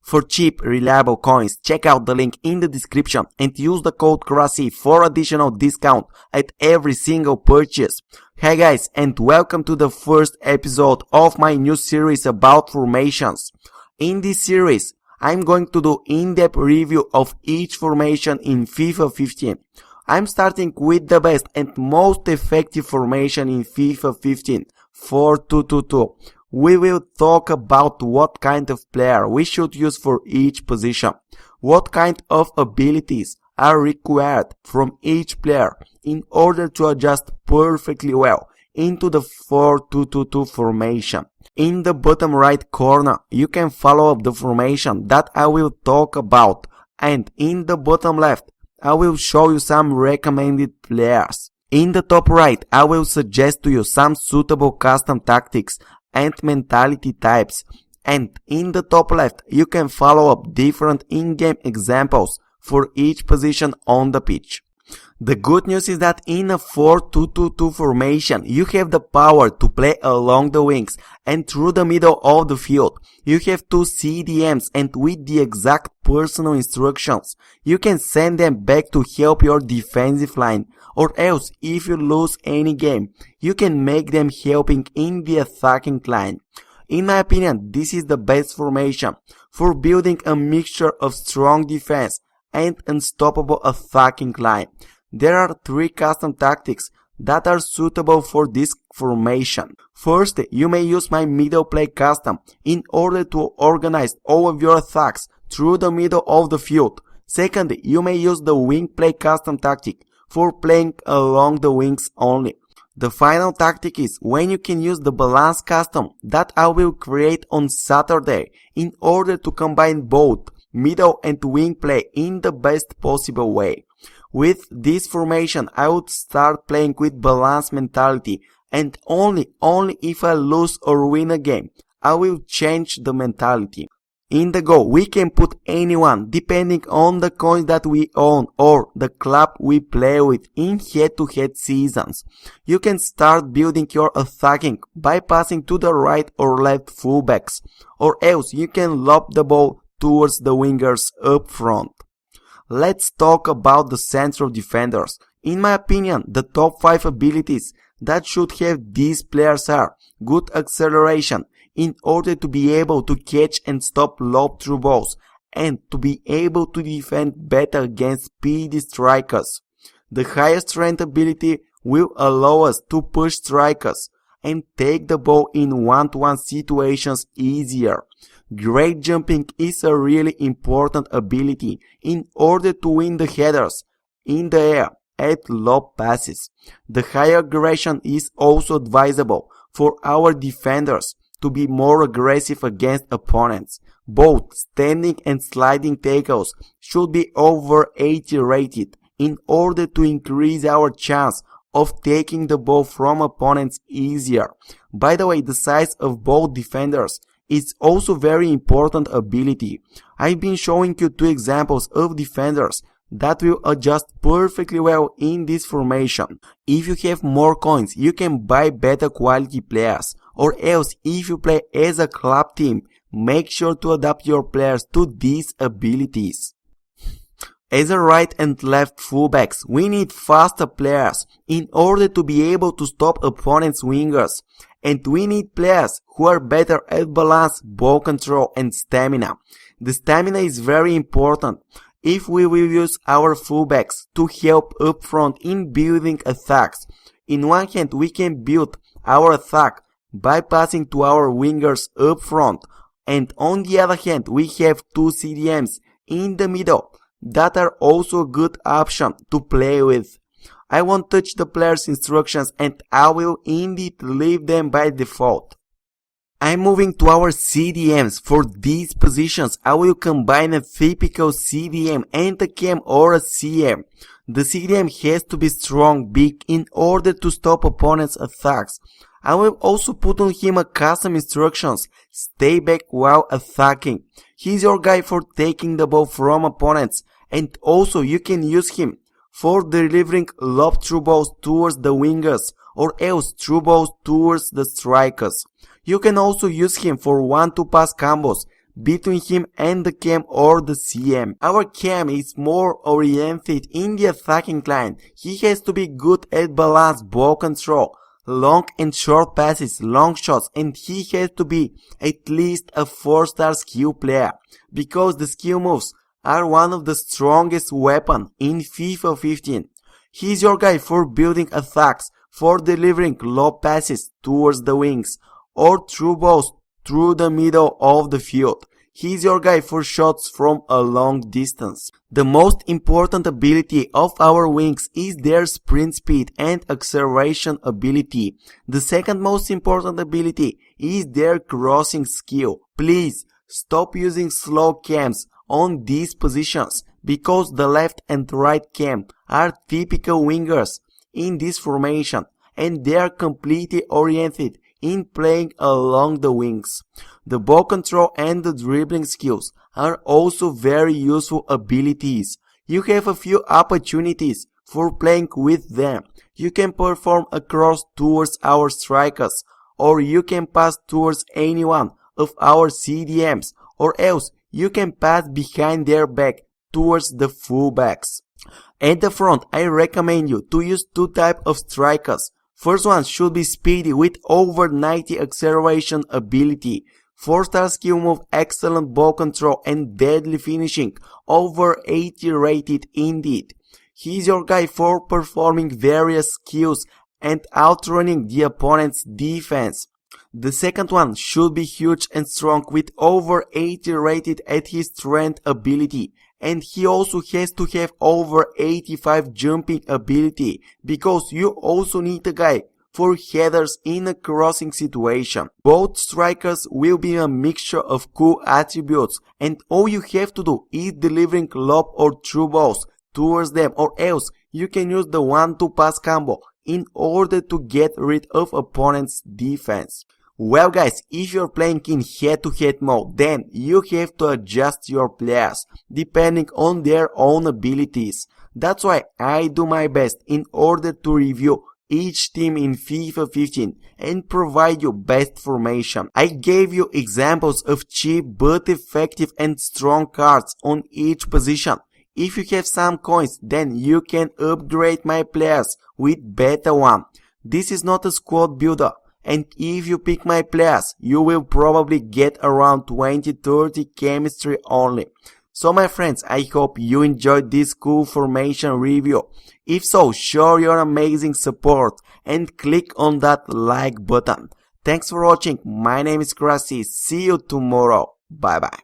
For cheap, reliable coins, check out the link in the description and use the code CRASSY for additional discount at every single purchase. Hey guys, and welcome to the first episode of my new series about formations. In this series, I'm going to do in-depth review of each formation in FIFA 15. I'm starting with the best and most effective formation in FIFA 15, 4-2-2-2. We will talk about what kind of player we should use for each position, what kind of abilities are required from each player in order to adjust perfectly well into the 4-2-2-2 formation. In the bottom right corner, you can follow up the formation that I will talk about, and in the bottom left, I will show you some recommended players. In the top right, I will suggest to you some suitable custom tactics and mentality types, and in the top left you can follow up different in-game examples for each position on the pitch. The good news is that in a 4-2-2-2 formation you have the power to play along the wings and through the middle of the field. You have two CDMs, and with the exact personal instructions you can send them back to help your defensive line, or else if you lose any game you can make them helping in the attacking line. In my opinion, this is the best formation for building a mixture of strong defense and unstoppable attacking line. There are three custom tactics that are suitable for this formation. First, you may use my middle play custom in order to organize all of your attacks through the middle of the field. Second, you may use the wing play custom tactic for playing along the wings only. The final tactic is when you can use the balance custom that I will create on Saturday in order to combine both middle and wing play in the best possible way. With this formation, I would start playing with balance mentality, and only if I lose or win a game, I will change the mentality. In the goal, we can put anyone depending on the coins that we own or the club we play with in head-to-head seasons. You can start building your attacking by passing to the right or left fullbacks, or else you can lob the ball towards the wingers up front. Let's talk about the central defenders. In my opinion, the top 5 abilities that should have these players are good acceleration in order to be able to catch and stop lob through balls, and to be able to defend better against speedy strikers. The highest strength ability will allow us to push strikers and take the ball in one-to-one situations easier. Great jumping is a really important ability in order to win the headers in the air at lob passes. The higher aggression is also advisable for our defenders to be more aggressive against opponents. Both standing and sliding tackles should be over 80 rated in order to increase our chance of taking the ball from opponents easier. By the way, the size of both defenders is also very important ability. I've been showing you 2 examples of defenders that will adjust perfectly well in this formation. If you have more coins, you can buy better quality players, or else if you play as a club team, make sure to adapt your players to these abilities. As a right and left fullbacks, we need faster players in order to be able to stop opponents' wingers. And we need players who are better at balance, ball control and stamina. The stamina is very important if we will use our fullbacks to help up front in building attacks. In one hand, we can build our attack by passing to our wingers up front, and on the other hand, we have 2 CDMs in the middle that are also a good option to play with. I won't touch the player's instructions, and I will indeed leave them by default. I'm moving to our CDMs. For these positions, I will combine a typical CDM and a cam or a CM. The CDM has to be strong, big in order to stop opponents' attacks. I will also put on him a custom instructions, stay back while attacking. He's your guy for taking the ball from opponents, and also you can use him for delivering lob through balls towards the wingers or else through balls towards the strikers. You can also use him for 1-2 pass combos between him and the cam or the CM. Our cam is more oriented in the attacking line. He has to be good at balanced ball control, long and short passes, long shots, and he has to be at least a 4-star skill player, because the skill moves are one of the strongest weapons in FIFA 15. He's your guy for building attacks, for delivering low passes towards the wings, or through balls through the middle of the field. He's your guy for shots from a long distance. The most important ability of our wings is their sprint speed and acceleration ability. The second most important ability is their crossing skill. Please stop using slow cams on these positions, because the left and right cam are typical wingers in this formation, and they are completely oriented in playing along the wings. The ball control and the dribbling skills are also very useful abilities. You have a few opportunities for playing with them. You can perform a cross towards our strikers, or you can pass towards any one of our CDMs, or else you can pass behind their back towards the fullbacks. At the front, I recommend you to use two types of strikers. First one should be speedy with over 90 acceleration ability, 4-star skill move, excellent ball control and deadly finishing, over 80 rated indeed. He's your guy for performing various skills and outrunning the opponent's defense. The second one should be huge and strong with over 80 rated at his strength ability, and he also has to have over 85 jumping ability, because you also need a guy for headers in a crossing situation. Both strikers will be a mixture of cool attributes, and all you have to do is delivering lob or through balls towards them, or else you can use the 1-2 pass combo in order to get rid of opponent's defense. Well guys, if you're playing in head-to-head mode, then you have to adjust your players depending on their own abilities. That's why I do my best in order to review each team in FIFA 15 and provide you best formation. I gave you examples of cheap but effective and strong cards on each position. If you have some coins, then you can upgrade my players with better one. This is not a squad builder, and if you pick my players, you will probably get around 20-30 chemistry only. So my friends, I hope you enjoyed this cool formation review. If so, show your amazing support and click on that like button. Thanks for watching. My name is Krasi. See you tomorrow. Bye bye.